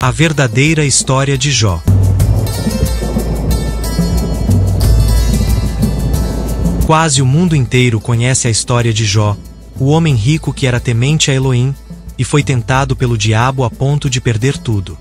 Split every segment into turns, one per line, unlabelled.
A verdadeira história de Jó. Quase o mundo inteiro conhece a história de Jó, o homem rico que era temente a Elohim e foi tentado pelo diabo a ponto de perder tudo.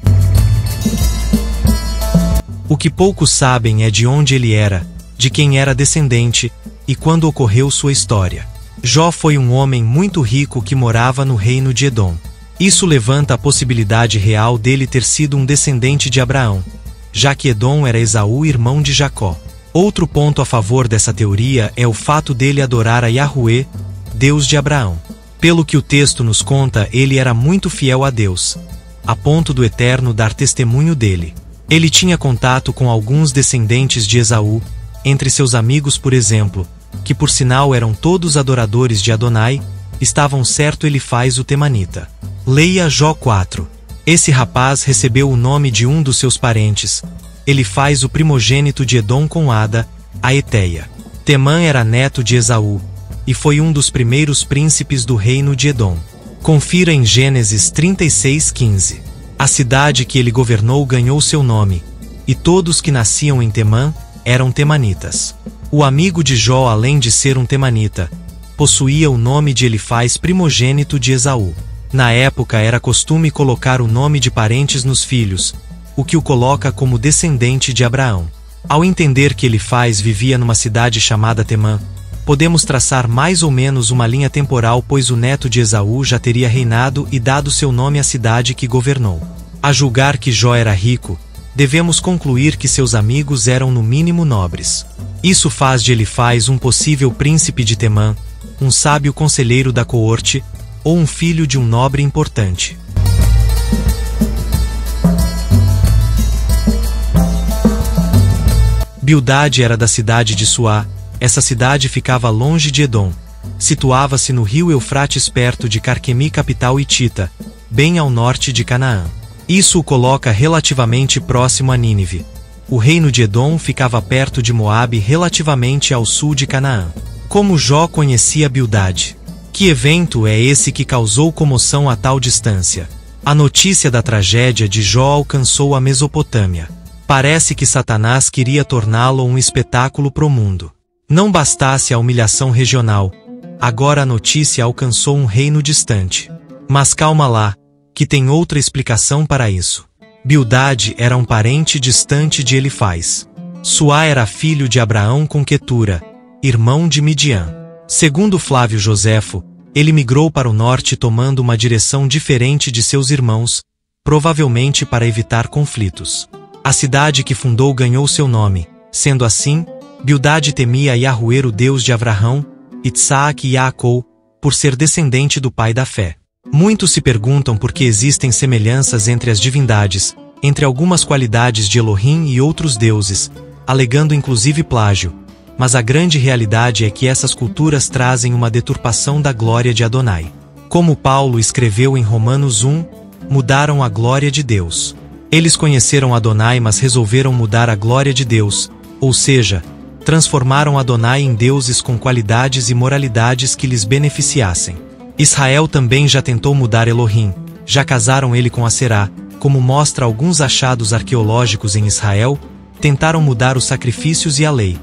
O que poucos sabem é de onde ele era, de quem era descendente e quando ocorreu sua história. Jó foi um homem muito rico que morava no reino de Edom. Isso levanta a possibilidade real dele ter sido um descendente de Abraão, já que Edom era Esaú, irmão de Jacó. Outro ponto a favor dessa teoria é o fato dele adorar a Yahweh, Deus de Abraão. Pelo que o texto nos conta, ele era muito fiel a Deus, a ponto do Eterno dar testemunho dele. Ele tinha contato com alguns descendentes de Esaú, entre seus amigos, por exemplo, que por sinal eram todos adoradores de Adonai, estavam certo Elifaz o Temanita. Leia Jó 4. Esse rapaz recebeu o nome de um dos seus parentes, Elifaz o primogênito de Edom com Ada, a Eteia. Temã era neto de Esaú, e foi um dos primeiros príncipes do reino de Edom. Confira em Gênesis 36:15. A cidade que ele governou ganhou seu nome, e todos que nasciam em Temã eram temanitas. O amigo de Jó, além de ser um temanita, possuía o nome de Elifaz, primogênito de Esaú. Na época era costume colocar o nome de parentes nos filhos, o que o coloca como descendente de Abraão. Ao entender que Elifaz vivia numa cidade chamada Temã, podemos traçar mais ou menos uma linha temporal, pois o neto de Esaú já teria reinado e dado seu nome à cidade que governou. A julgar que Jó era rico, devemos concluir que seus amigos eram no mínimo nobres. Isso faz de Elifaz um possível príncipe de Temã, um sábio conselheiro da coorte, ou um filho de um nobre importante. Bildade era da cidade de Suá. Essa cidade ficava longe de Edom. Situava-se no rio Eufrates, perto de Carquemi, capital hitita, bem ao norte de Canaã. Isso o coloca relativamente próximo a Nínive. O reino de Edom ficava perto de Moabe, relativamente ao sul de Canaã. Como Jó conhecia Bildade? Que evento é esse que causou comoção a tal distância? A notícia da tragédia de Jó alcançou a Mesopotâmia. Parece que Satanás queria torná-lo um espetáculo pro mundo. Não bastasse a humilhação regional, agora a notícia alcançou um reino distante. Mas calma lá, que tem outra explicação para isso. Bildade era um parente distante de Elifaz. Suá era filho de Abraão com Quetura, irmão de Midian. Segundo Flávio Joséfo, ele migrou para o norte tomando uma direção diferente de seus irmãos, provavelmente para evitar conflitos. A cidade que fundou ganhou seu nome. Sendo assim, Bildade temia Yahweh, o Deus de Abraão, Itsaque e Jacó, por ser descendente do pai da fé. Muitos se perguntam por que existem semelhanças entre as divindades, entre algumas qualidades de Elohim e outros deuses, alegando inclusive plágio. Mas a grande realidade é que essas culturas trazem uma deturpação da glória de Adonai. Como Paulo escreveu em Romanos 1, mudaram a glória de Deus. Eles conheceram Adonai, mas resolveram mudar a glória de Deus, ou seja, transformaram Adonai em deuses com qualidades e moralidades que lhes beneficiassem. Israel também já tentou mudar Elohim, já casaram ele com Aserá, como mostra alguns achados arqueológicos em Israel, tentaram mudar os sacrifícios e a lei.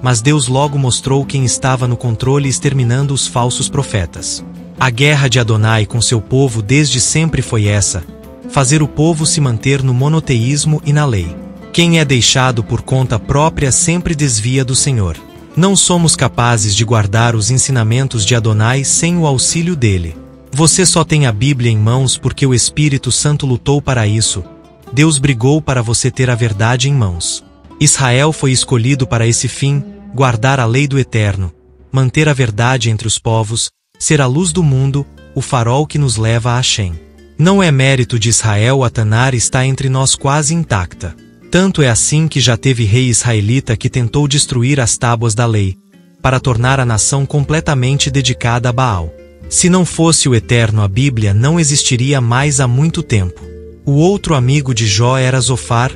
Mas Deus logo mostrou quem estava no controle, exterminando os falsos profetas. A guerra de Adonai com seu povo desde sempre foi essa: fazer o povo se manter no monoteísmo e na lei. Quem é deixado por conta própria sempre desvia do Senhor. Não somos capazes de guardar os ensinamentos de Adonai sem o auxílio dele. Você só tem a Bíblia em mãos porque o Espírito Santo lutou para isso. Deus brigou para você ter a verdade em mãos. Israel foi escolhido para esse fim: guardar a lei do Eterno, manter a verdade entre os povos, ser a luz do mundo, o farol que nos leva a Hashem. Não é mérito de Israel, a Tanar está entre nós quase intacta. Tanto é assim que já teve rei israelita que tentou destruir as tábuas da lei, para tornar a nação completamente dedicada a Baal. Se não fosse o Eterno, a Bíblia não existiria mais há muito tempo. O outro amigo de Jó era Zofar,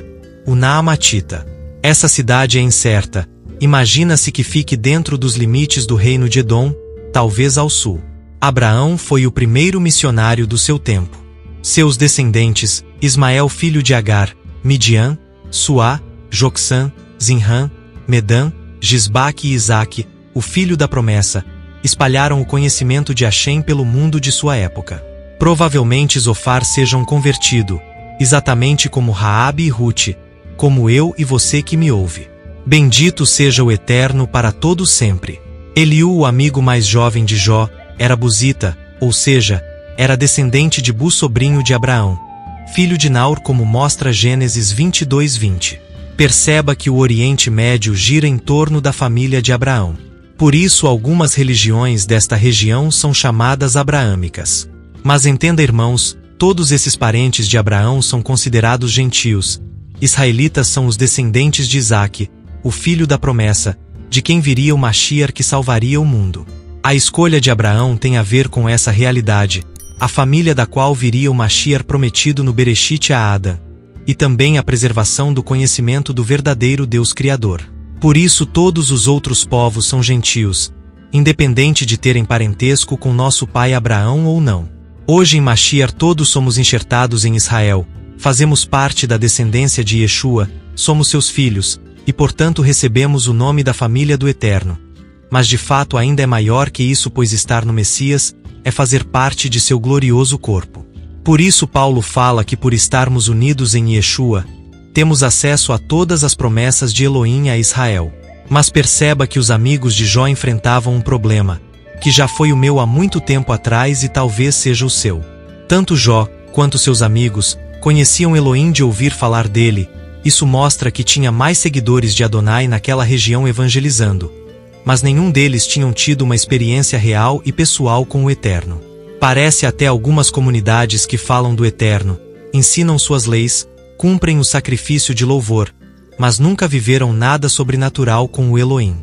o Naamatita. Essa cidade é incerta, imagina-se que fique dentro dos limites do reino de Edom, talvez ao sul. Abraão foi o primeiro missionário do seu tempo. Seus descendentes, Ismael filho de Agar, Midian, Suá, Jocsã, Zinrã, Medã, Gisbaque e Isaque, o filho da promessa, espalharam o conhecimento de Hashem pelo mundo de sua época. Provavelmente Zofar seja um convertido, exatamente como Raabe e Ruth, como eu e você que me ouve. Bendito seja o Eterno para todo sempre. Eliú, o amigo mais jovem de Jó, era buzita, ou seja, era descendente de Bu, sobrinho de Abraão, filho de Naor, como mostra Gênesis 22:20. Perceba que o Oriente Médio gira em torno da família de Abraão. Por isso algumas religiões desta região são chamadas abraâmicas. Mas entenda, irmãos, todos esses parentes de Abraão são considerados gentios. Israelitas são os descendentes de Isaque, o filho da promessa, de quem viria o Mashiach que salvaria o mundo. A escolha de Abraão tem a ver com essa realidade, a família da qual viria o Mashiach prometido no Bereshit a Adão, e também a preservação do conhecimento do verdadeiro Deus Criador. Por isso todos os outros povos são gentios, independente de terem parentesco com nosso pai Abraão ou não. Hoje em Mashiach todos somos enxertados em Israel, fazemos parte da descendência de Yeshua, somos seus filhos, e portanto recebemos o nome da família do Eterno. Mas de fato ainda é maior que isso, pois estar no Messias é fazer parte de seu glorioso corpo. Por isso Paulo fala que por estarmos unidos em Yeshua, temos acesso a todas as promessas de Elohim a Israel. Mas perceba que os amigos de Jó enfrentavam um problema, que já foi o meu há muito tempo atrás e talvez seja o seu. Tanto Jó, quanto seus amigos, conheciam Elohim de ouvir falar dele. Isso mostra que tinha mais seguidores de Adonai naquela região evangelizando. Mas nenhum deles tinham tido uma experiência real e pessoal com o Eterno. Parece até algumas comunidades que falam do Eterno, ensinam suas leis, cumprem o sacrifício de louvor, mas nunca viveram nada sobrenatural com o Elohim.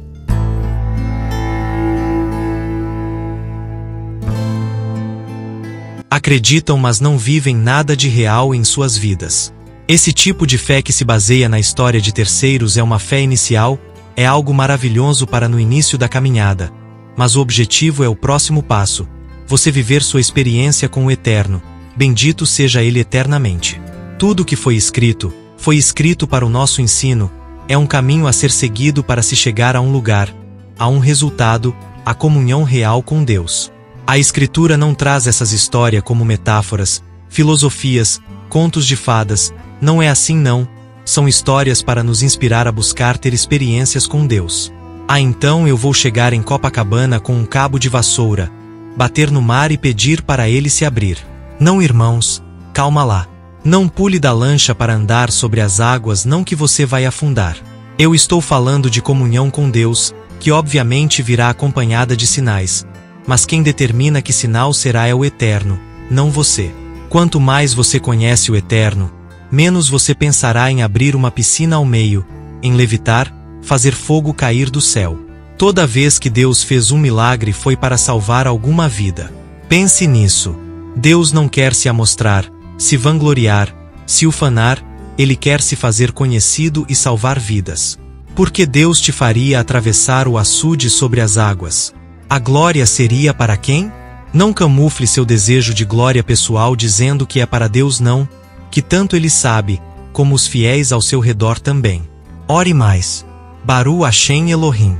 Acreditam, mas não vivem nada de real em suas vidas. Esse tipo de fé que se baseia na história de terceiros é uma fé inicial, é algo maravilhoso para no início da caminhada, mas o objetivo é o próximo passo, você viver sua experiência com o Eterno, bendito seja Ele eternamente. Tudo que foi escrito para o nosso ensino, é um caminho a ser seguido para se chegar a um lugar, a um resultado, a comunhão real com Deus. A Escritura não traz essas histórias como metáforas, filosofias, contos de fadas, não é assim não, são histórias para nos inspirar a buscar ter experiências com Deus. Então eu vou chegar em Copacabana com um cabo de vassoura, bater no mar e pedir para ele se abrir. Não, irmãos, calma lá. Não pule da lancha para andar sobre as águas, não, que você vai afundar. Eu estou falando de comunhão com Deus, que obviamente virá acompanhada de sinais, mas quem determina que sinal será é o Eterno, não você. Quanto mais você conhece o Eterno, menos você pensará em abrir uma piscina ao meio, em levitar, fazer fogo cair do céu. Toda vez que Deus fez um milagre foi para salvar alguma vida. Pense nisso. Deus não quer se amostrar, se vangloriar, se ufanar, Ele quer se fazer conhecido e salvar vidas. Porque Deus te faria atravessar o açude sobre as águas. A glória seria para quem? Não camufle seu desejo de glória pessoal dizendo que é para Deus, não, que tanto Ele sabe, como os fiéis ao seu redor também. Ore mais. Baru Hashem Elohim.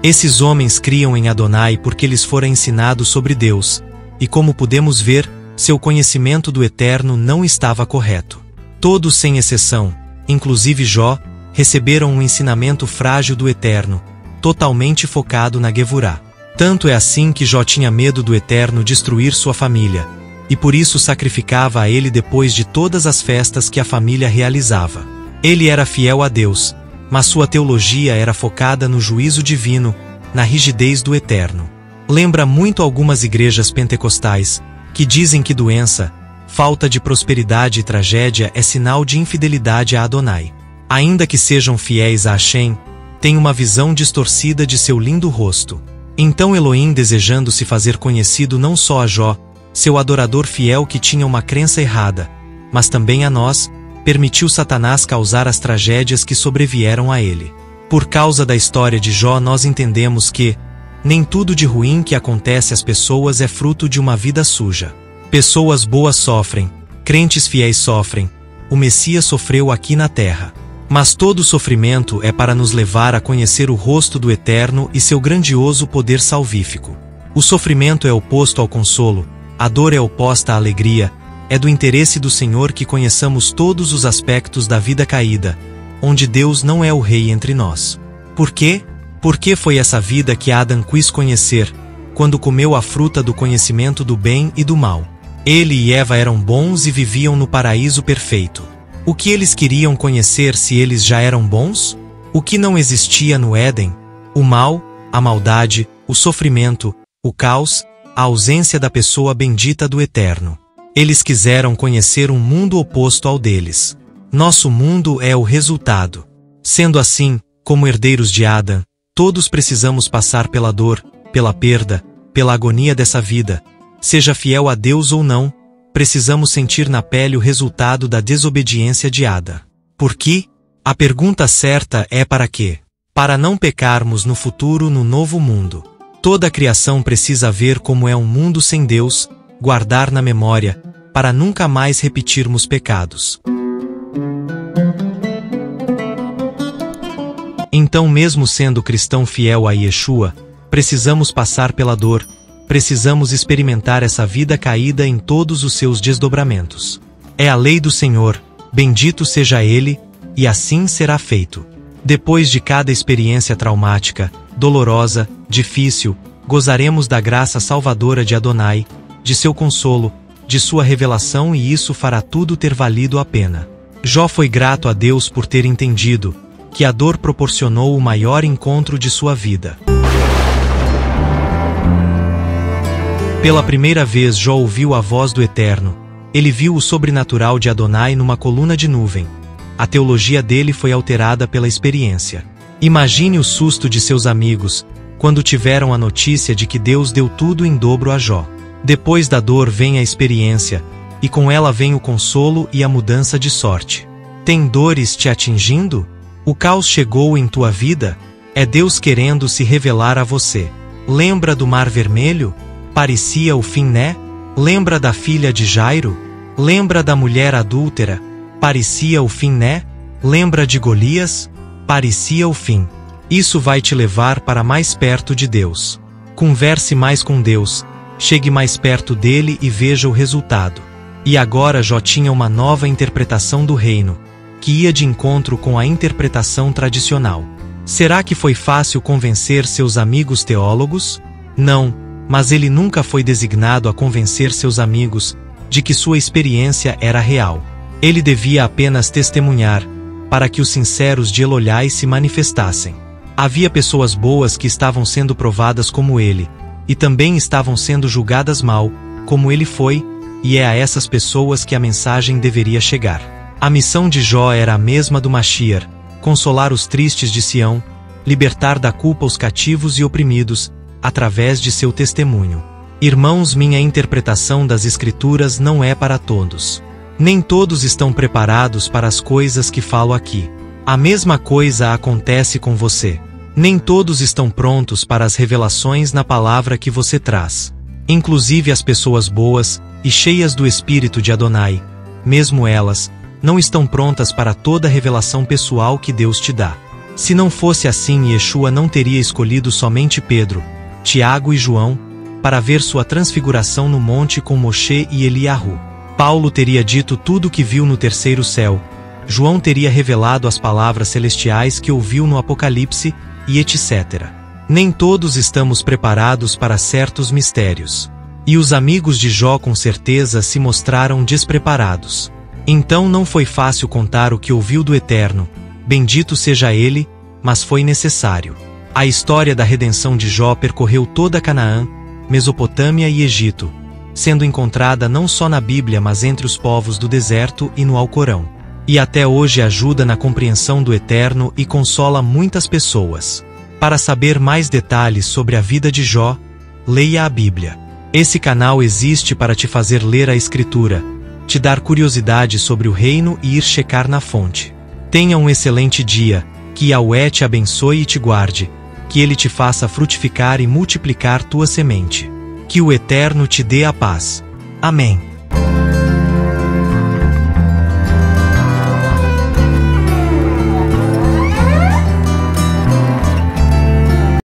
Esses homens criam em Adonai porque lhes fora ensinado sobre Deus, e como podemos ver, seu conhecimento do Eterno não estava correto. Todos sem exceção, inclusive Jó, receberam um ensinamento frágil do Eterno, totalmente focado na Gevurá. Tanto é assim que Jó tinha medo do Eterno destruir sua família, e por isso sacrificava a ele depois de todas as festas que a família realizava. Ele era fiel a Deus, mas sua teologia era focada no juízo divino, na rigidez do Eterno. Lembra muito algumas igrejas pentecostais, que dizem que doença, falta de prosperidade e tragédia é sinal de infidelidade a Adonai. Ainda que sejam fiéis a Hashem, têm uma visão distorcida de seu lindo rosto. Então Elohim, desejando se fazer conhecido não só a Jó, seu adorador fiel que tinha uma crença errada, mas também a nós, permitiu Satanás causar as tragédias que sobrevieram a ele. Por causa da história de Jó nós entendemos que, Nem tudo de ruim que acontece às pessoas é fruto de uma vida suja. Pessoas boas sofrem, crentes fiéis sofrem, o Messias sofreu aqui na terra. Mas todo sofrimento é para nos levar a conhecer o rosto do Eterno e seu grandioso poder salvífico. O sofrimento é oposto ao consolo, a dor é oposta à alegria, é do interesse do Senhor que conheçamos todos os aspectos da vida caída, onde Deus não é o rei entre nós. Por quê? Porque foi essa vida que Adão quis conhecer, quando comeu a fruta do conhecimento do bem e do mal. Ele e Eva eram bons e viviam no paraíso perfeito. O que eles queriam conhecer se eles já eram bons? O que não existia no Éden? O mal, a maldade, o sofrimento, o caos, a ausência da pessoa bendita do Eterno. Eles quiseram conhecer um mundo oposto ao deles. Nosso mundo é o resultado. Sendo assim, como herdeiros de Adão, todos precisamos passar pela dor, pela perda, pela agonia dessa vida. Seja fiel a Deus ou não, precisamos sentir na pele o resultado da desobediência de Adão. Por quê? A pergunta certa é para quê? Para não pecarmos no futuro no novo mundo. Toda a criação precisa ver como é um mundo sem Deus, guardar na memória, para nunca mais repetirmos pecados. Então, mesmo sendo cristão fiel a Yeshua, precisamos passar pela dor, precisamos experimentar essa vida caída em todos os seus desdobramentos. É a lei do Senhor, bendito seja Ele, e assim será feito. Depois de cada experiência traumática, dolorosa, difícil, gozaremos da graça salvadora de Adonai, de seu consolo, de sua revelação, e isso fará tudo ter valido a pena. Jó foi grato a Deus por ter entendido que a dor proporcionou o maior encontro de sua vida. Pela primeira vez Jó ouviu a voz do Eterno. Ele viu o sobrenatural de Adonai numa coluna de nuvem. A teologia dele foi alterada pela experiência. Imagine o susto de seus amigos, quando tiveram a notícia de que Deus deu tudo em dobro a Jó. Depois da dor vem a experiência, e com ela vem o consolo e a mudança de sorte. Tem dores te atingindo? O caos chegou em tua vida? É Deus querendo se revelar a você. Lembra do Mar Vermelho? Parecia o fim, né? Lembra da filha de Jairo? Lembra da mulher adúltera? Parecia o fim, né? Lembra de Golias? Parecia o fim. Isso vai te levar para mais perto de Deus. Converse mais com Deus, chegue mais perto dele e veja o resultado. E agora Jó tinha uma nova interpretação do reino, que ia de encontro com a interpretação tradicional. Será que foi fácil convencer seus amigos teólogos? Não, mas ele nunca foi designado a convencer seus amigos de que sua experiência era real. Ele devia apenas testemunhar, para que os sinceros de Elolai se manifestassem. Havia pessoas boas que estavam sendo provadas como ele, e também estavam sendo julgadas mal, como ele foi, e é a essas pessoas que a mensagem deveria chegar. A missão de Jó era a mesma do Mashiach: consolar os tristes de Sião, libertar da culpa os cativos e oprimidos, através de seu testemunho. Irmãos, minha interpretação das Escrituras não é para todos. Nem todos estão preparados para as coisas que falo aqui. A mesma coisa acontece com você. Nem todos estão prontos para as revelações na palavra que você traz. Inclusive as pessoas boas e cheias do Espírito de Adonai, mesmo elas, não estão prontas para toda a revelação pessoal que Deus te dá. Se não fosse assim, Yeshua não teria escolhido somente Pedro, Tiago e João, para ver sua transfiguração no monte com Moshe e Eliahu. Paulo teria dito tudo o que viu no terceiro céu. João teria revelado as palavras celestiais que ouviu no Apocalipse, e etc. Nem todos estamos preparados para certos mistérios. E os amigos de Jó com certeza se mostraram despreparados. Então não foi fácil contar o que ouviu do Eterno, bendito seja ele, mas foi necessário. A história da redenção de Jó percorreu toda Canaã, Mesopotâmia e Egito, sendo encontrada não só na Bíblia mas entre os povos do deserto e no Alcorão. E até hoje ajuda na compreensão do Eterno e consola muitas pessoas. Para saber mais detalhes sobre a vida de Jó, leia a Bíblia. Esse canal existe para te fazer ler a Escritura, te dar curiosidade sobre o reino e ir checar na fonte. Tenha um excelente dia, que Yahweh te abençoe e te guarde. Que Ele te faça frutificar e multiplicar tua semente. Que o Eterno te dê a paz. Amém.